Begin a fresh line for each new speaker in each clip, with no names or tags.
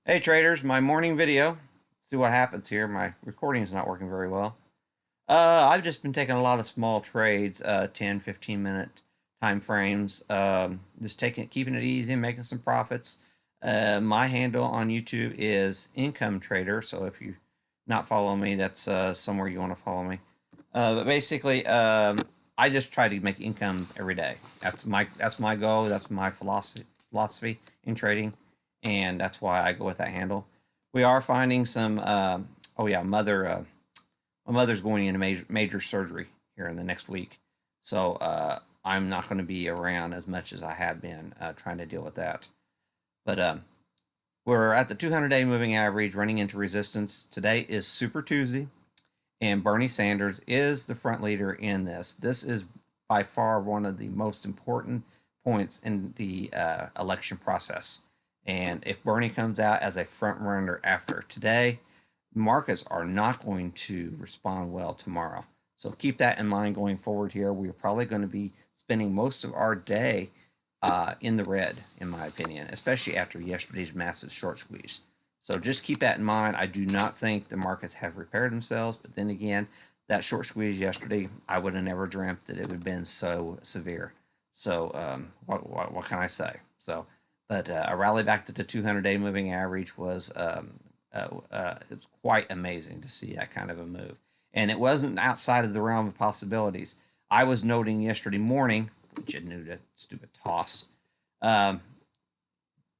Hey traders, my morning video. See what happens here. My recording is not working very well. I've just been taking a lot of small trades, 10, 15-minute time frames. Just keeping it easy, making some profits. My handle on YouTube is Income Trader. So if you not follow me, that's somewhere you want to follow me. But basically, I just try to make income every day. That's my goal. That's my philosophy in trading, and that's why I go with that handle. We are finding some. Oh yeah, my mother's going into major surgery here in the next week, so I'm not going to be around as much as I have been trying to deal with that. But we're at the 200-day moving average, running into resistance. Today is Super Tuesday, and Bernie Sanders is the front leader in this. This is by far one of the most important points in the election process. And if Bernie comes out as a front runner after today, markets are not going to respond well tomorrow. So keep that in mind going forward here. We're probably going to be spending most of our day in the red, in my opinion, especially after yesterday's massive short squeeze. So just keep that in mind. I do not think the markets have repaired themselves, but then again, that short squeeze yesterday, I would have never dreamt that it would have been so severe. So what can I say? So, but a rally back to the 200-day moving average was it's quite amazing to see that kind of a move, and it wasn't outside of the realm of possibilities. I was noting yesterday morning, which I knew that stupid toss, um,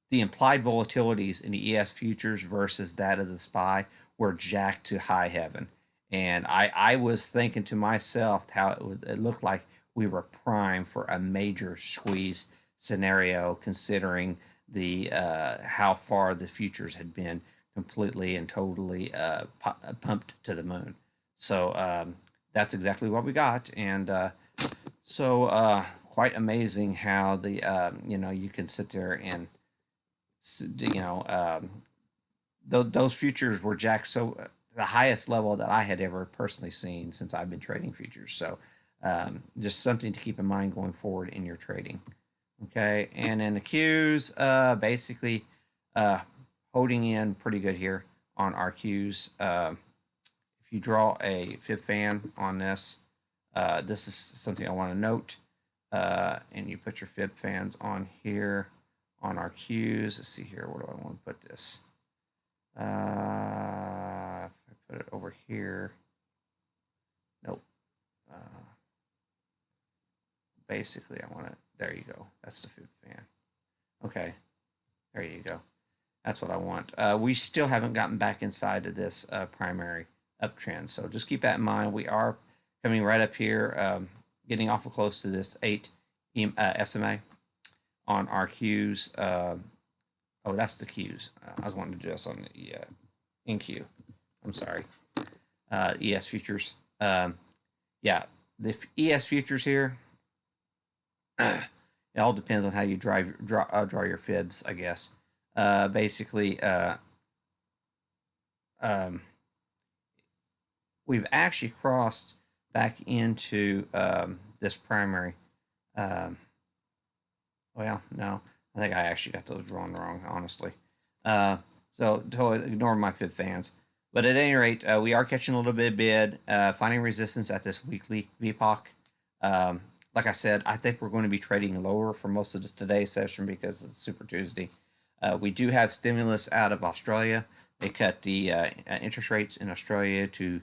the implied volatilities in the ES futures versus that of the SPY were jacked to high heaven. And I was thinking to myself how it looked like we were primed for a major squeeze scenario, considering the how far the futures had been completely and totally pumped to the moon. So that's exactly what we got, and quite amazing how the you can sit there and you know, those futures were jacked so the highest level that I had ever personally seen since I've been trading futures. So just something to keep in mind going forward in your trading. Okay, and then the Qs, basically uh, holding in pretty good here on our Qs. If you draw a fib fan on this, this is something I want to note. And you put your fib fans on here on our Qs. Let's see here. Where do I want to put this? If I put it over here. Nope. Uh, basically, I want to. There you go. That's the fib fan. Okay. There you go. That's what I want. We still haven't gotten back inside of this primary uptrend. So just keep that in mind. We are coming right up here, getting awful close to this 8 SMA on our Qs. Oh, that's the Qs. I was wanting to do this on the NQ. I'm sorry. ES futures. Yeah, the ES futures here. It all depends on how you draw your fibs, I guess. Basically, um, we've actually crossed back into this primary. Um, well, no, I think I actually got those drawn wrong, honestly. So totally ignore my fib fans. But at any rate, we are catching a little bit of bid, finding resistance at this weekly VPOC. Like I said, I think we're going to be trading lower for most of this today's session because it's Super Tuesday. We do have stimulus out of Australia. They cut the interest rates in Australia to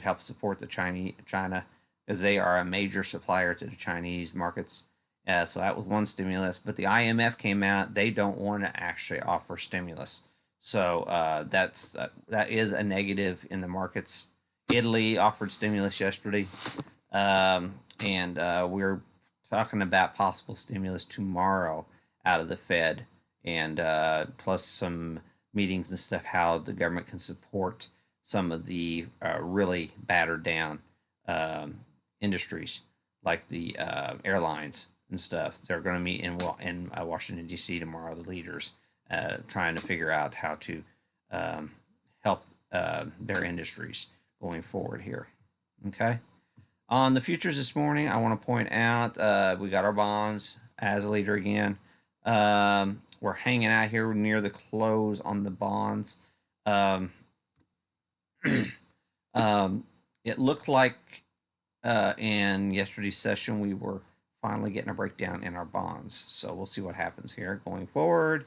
help support the China because they are a major supplier to the Chinese markets. So that was one stimulus. But the IMF came out; they don't want to actually offer stimulus. So that is a negative in the markets. Italy offered stimulus yesterday, and we're talking about possible stimulus tomorrow out of the Fed, and plus some meetings and stuff how the government can support some of the really battered down industries like the airlines and stuff. They're going to meet in Washington D.C. tomorrow. The leaders trying to figure out how to help their industries going forward here. Okay. On the futures this morning, I want to point out we got our bonds as a leader again. we're hanging out here near the close on the bonds. Um, it looked like in yesterday's session we were finally getting a breakdown in our bonds. So we'll see what happens here going forward.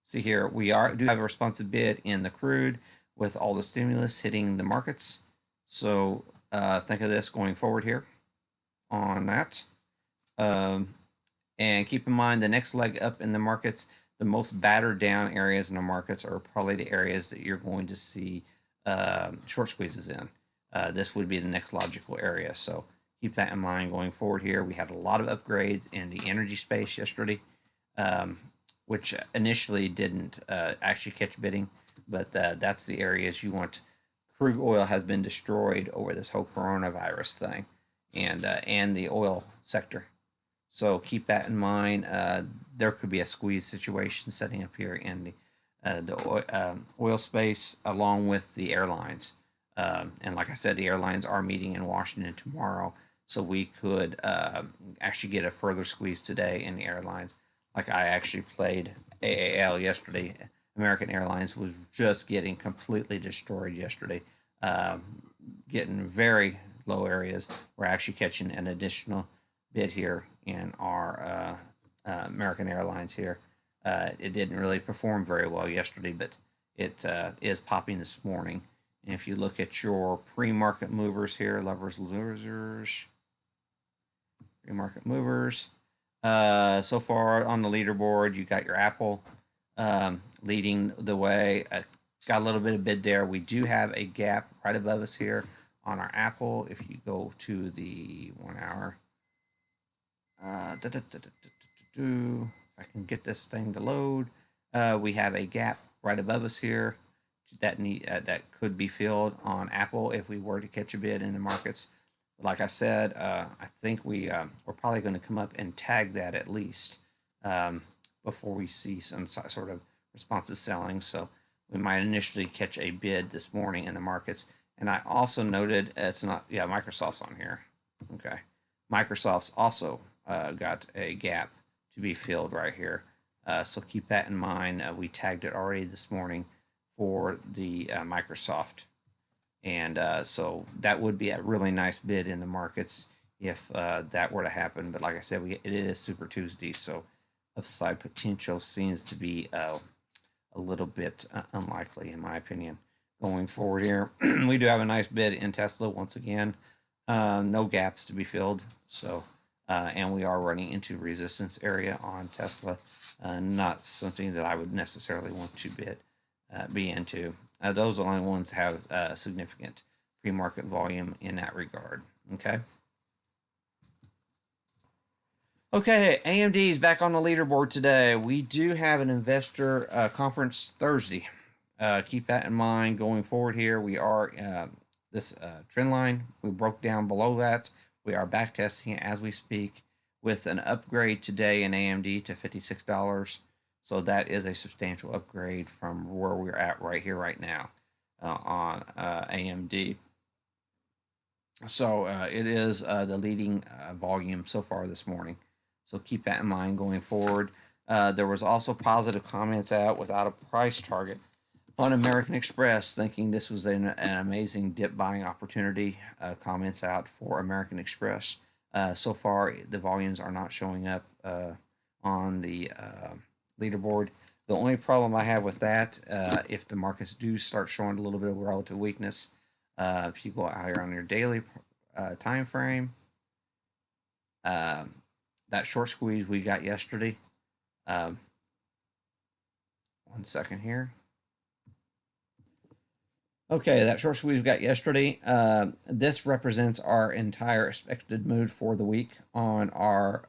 See here, we do have a responsive bid in the crude with all the stimulus hitting the markets. So think of this going forward here on that. And keep in mind the next leg up in the markets, the most battered down areas in the markets are probably the areas that you're going to see short squeezes in. This would be the next logical area. So keep that in mind going forward here. We had a lot of upgrades in the energy space yesterday, which initially didn't actually catch bidding, but that's the areas you want. Crude oil has been destroyed over this whole coronavirus thing, and the oil sector. So keep that in mind. There could be a squeeze situation setting up here in the oil space, along with the airlines. And like I said, the airlines are meeting in Washington tomorrow, so we could actually get a further squeeze today in the airlines. Like I actually played AAL yesterday. American Airlines was just getting completely destroyed yesterday, getting very low areas. We're actually catching an additional bid here in our American Airlines here. It didn't really perform very well yesterday, but it is popping this morning. And if you look at your pre-market movers here, lovers, losers, pre-market movers, so far on the leaderboard, you got your Apple leading the way. Got a little bit of bid there. We do have a gap right above us here on our Apple. If you go to the 1 hour, if I can get this thing to load, we have a gap right above us here that could be filled on Apple if we were to catch a bid in the markets. Like I said, I think we're probably going to come up and tag that at least before we see some sort of responsive selling. So we might initially catch a bid this morning in the markets. And I also noted it's not, yeah, Microsoft's on here. Okay. Microsoft's also got a gap to be filled right here. So keep that in mind. We tagged it already this morning for the Microsoft. And so that would be a really nice bid in the markets if that were to happen. But like I said, it is Super Tuesday, so upside potential seems to be a little bit unlikely, in my opinion. Going forward here, we do have a nice bid in Tesla once again. No gaps to be filled. So, and we are running into resistance area on Tesla. Not something that I would necessarily want to be into. Those are the only ones that have significant pre-market volume in that regard. Okay. Okay, AMD is back on the leaderboard today. We do have an investor conference Thursday. Keep that in mind going forward here. We are this trend line. We broke down below that. We are back testing it as we speak with an upgrade today in AMD to $56. So that is a substantial upgrade from where we're at right here, right now on AMD. So it is the leading volume so far this morning. So keep that in mind going forward. There was also positive comments out without a price target on American Express, thinking this was an amazing dip buying opportunity. Comments out for American Express. So far, the volumes are not showing up on the leaderboard. The only problem I have with that, if the markets do start showing a little bit of relative weakness, if you go out here on your daily time frame, that short squeeze we got yesterday. 1 second here. Okay, that short squeeze we got yesterday. This represents our entire expected move for the week on our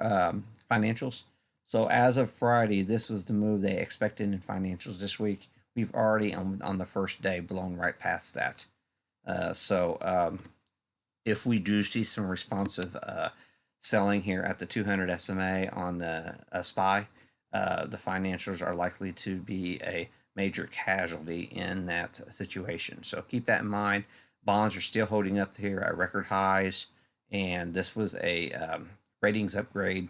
financials. So as of Friday, this was the move they expected in financials this week. We've already on the first day blown right past that. So if we do see some responsive selling here at the 200 SMA on the SPY, the financials are likely to be a major casualty in that situation. So keep that in mind. Bonds are still holding up here at record highs, and this was a ratings upgrade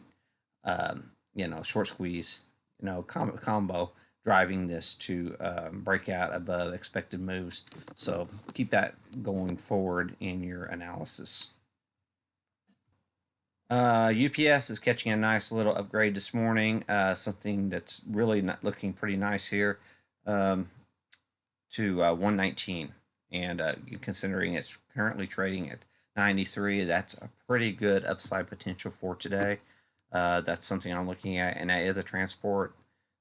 short squeeze, combo driving this to break out above expected moves. So keep that going forward in your analysis. UPS is catching a nice little upgrade this morning. Something that's really not looking pretty nice here, to 119, and considering it's currently trading at 93, that's a pretty good upside potential for today. That's something I'm looking at, and that is a transport.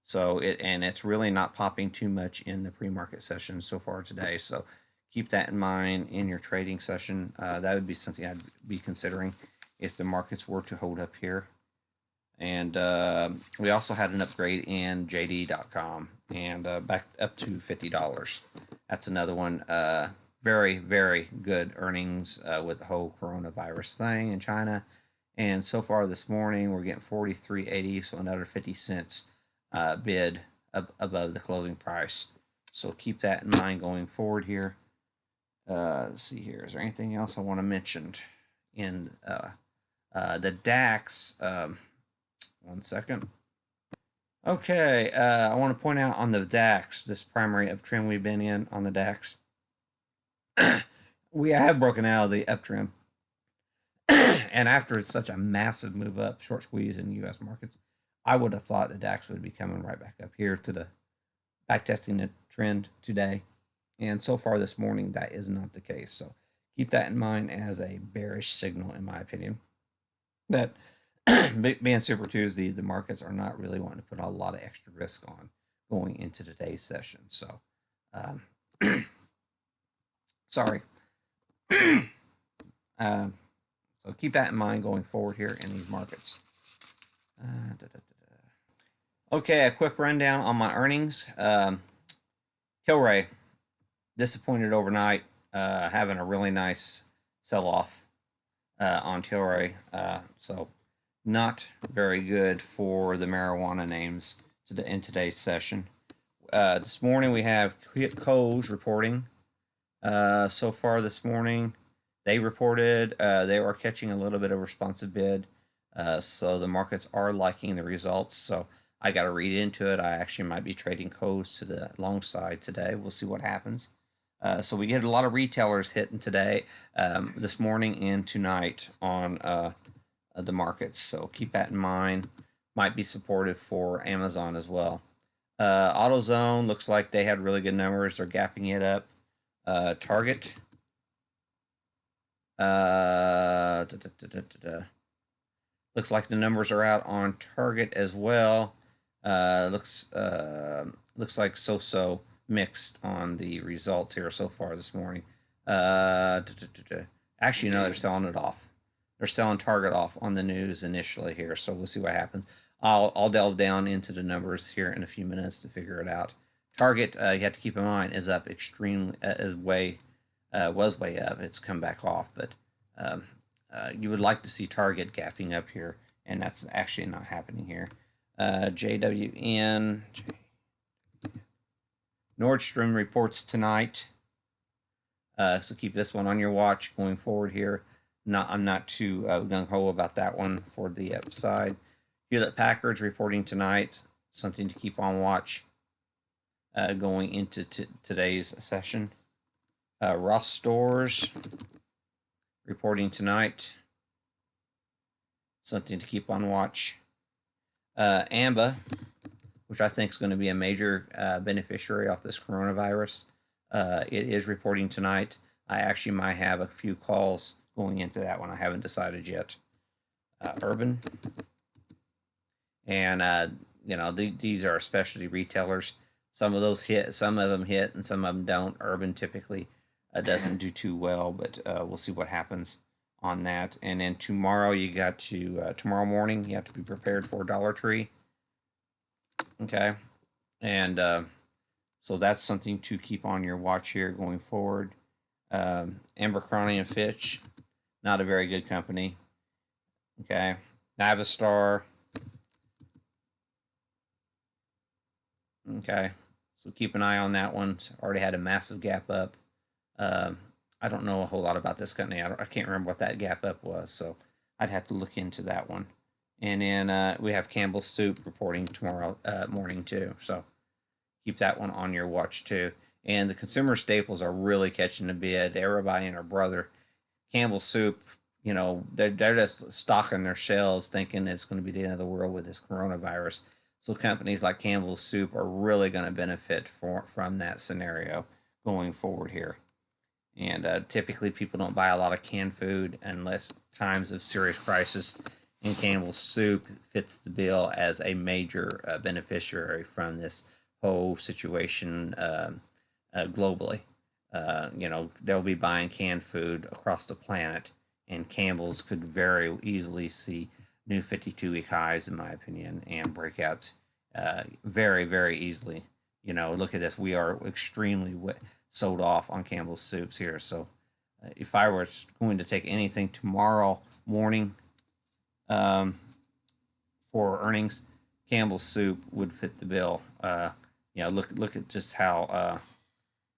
So it's really not popping too much in the pre-market session so far today. So keep that in mind in your trading session. That would be something I'd be considering if the markets were to hold up here. And we also had an upgrade in JD.com and back up to $50. That's another one. Very, very good earnings with the whole coronavirus thing in China. And so far this morning, we're getting 43.80, so another 50 cents bid above the closing price. So keep that in mind going forward here. Let's see here. Is there anything else I want to mention in the DAX? One second. Okay, I want to point out on the DAX, this primary uptrend we've been in on the DAX, we have broken out of the uptrend. And after such a massive move up, short squeeze in U.S. markets, I would have thought the DAX would be coming right back up here to the back testing the trend today. And so far this morning, that is not the case. So keep that in mind as a bearish signal, in my opinion, that being Super Tuesday, the markets are not really wanting to put a lot of extra risk on going into today's session. So, sorry. So keep that in mind going forward here in these markets. Okay, a quick rundown on my earnings. Tilray, disappointed overnight, having a really nice sell-off on Tilray. So not very good for the marijuana names in today's session. This morning we have Coles reporting. So far this morning, they reported they are catching a little bit of responsive bid. So the markets are liking the results. So I got to read into it. I actually might be trading Coles to the long side today. We'll see what happens. So we get a lot of retailers hitting today, this morning and tonight on the markets. So keep that in mind. Might be supportive for Amazon as well. AutoZone looks like they had really good numbers. They're gapping it up. Target. Looks like the numbers are out on Target as well. Looks like so mixed on the results here so far this morning. Actually, no, they're selling it off. They're selling Target off on the news initially here, so we'll see what happens. I'll delve down into the numbers here in a few minutes to figure it out. Target, you have to keep in mind, is up extremely, was way up. It's come back off, but you would like to see Target gapping up here, and that's actually not happening here. JWN, Nordstrom reports tonight, so keep this one on your watch going forward here. I'm not too gung-ho about that one for the upside. Hewlett Packard's reporting tonight, something to keep on watch going into today's session. Ross Stores reporting tonight, something to keep on watch. AMBA, which I think is going to be a major beneficiary off this coronavirus, it is reporting tonight. I actually might have a few calls going into that one. I haven't decided yet. Urban, and these are specialty retailers. Some of those hit, some of them hit, and some of them don't. Urban typically doesn't do too well, but we'll see what happens on that. And then tomorrow, you got to tomorrow morning, you have to be prepared for Dollar Tree. Okay, and so that's something to keep on your watch here going forward. Abercrombie and Fitch, not a very good company. Okay, Navistar. Okay, so keep an eye on that one. It's already had a massive gap up. I don't know a whole lot about this company. I can't remember what that gap up was, so I'd have to look into that one And then we have Campbell's Soup reporting tomorrow morning too. So keep that one on your watch too. And the consumer staples are really catching a bid. Everybody and her brother. Campbell's Soup, they're just stocking their shelves thinking it's going to be the end of the world with this coronavirus. So companies like Campbell's Soup are really going to benefit from that scenario going forward here. And typically, people don't buy a lot of canned food unless times of serious crisis. And Campbell's Soup fits the bill as a major beneficiary from this whole situation globally. They'll be buying canned food across the planet, and Campbell's could very easily see new 52-week highs, in my opinion, and breakouts very, very easily. Look at this. We are extremely sold off on Campbell's Soups here. So if I were going to take anything tomorrow morning for earnings, Campbell's Soup would fit the bill. Look at just how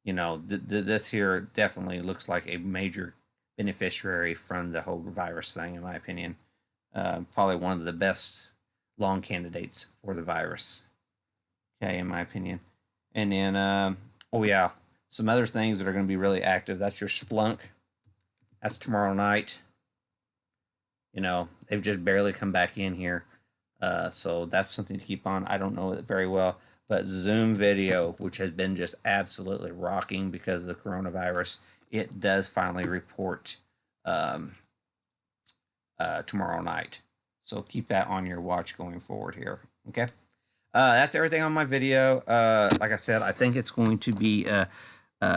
this here definitely looks like a major beneficiary from the whole virus thing, in my opinion. Probably one of the best long candidates for the virus. Okay, in my opinion. And then, oh yeah, some other things that are going to be really active. That's your Splunk. That's tomorrow night. They've just barely come back in here. So that's something to keep on. I don't know it very well. But Zoom video, which has been just absolutely rocking because of the coronavirus, it does finally report tomorrow night. So keep that on your watch going forward here. Okay. That's everything on my video. Like I said, I think it's going to be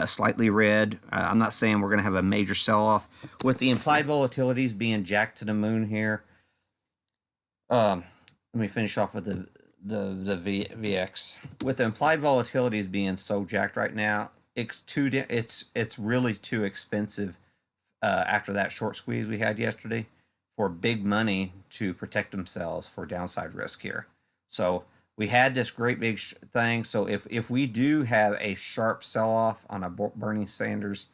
slightly red. I'm not saying we're going to have a major sell-off. With the implied volatilities being jacked to the moon here, let me finish off with the VX. With the implied volatilities being so jacked right now, it's really too expensive after that short squeeze we had yesterday for big money to protect themselves for downside risk here. So we had this great big thing. So if we do have a sharp sell-off on a Bernie Sanders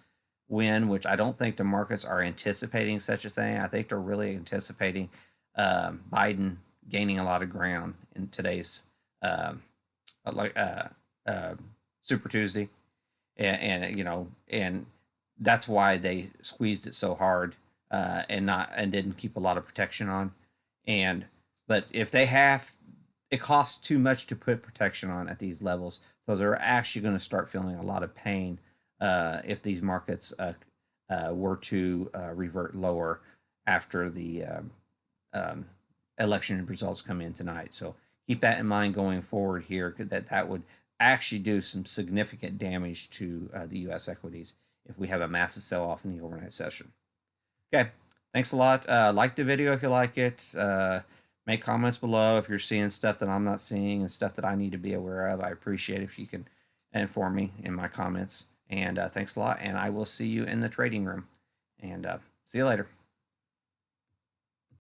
win, which I don't think the markets are anticipating such a thing. I think they're really anticipating Biden gaining a lot of ground in today's Super Tuesday, and that's why they squeezed it so hard and didn't keep a lot of protection on. But if they have, it costs too much to put protection on at these levels, so they're actually going to start feeling a lot of pain if these markets were to revert lower after the election results come in tonight. So keep that in mind going forward here, that would actually do some significant damage to the U.S. equities if we have a massive sell-off in the overnight session. Okay, thanks a lot. Like the video if you like it. Make comments below if you're seeing stuff that I'm not seeing and stuff that I need to be aware of. I appreciate if you can inform me in my comments. And thanks a lot. And I will see you in the trading room. And see you later.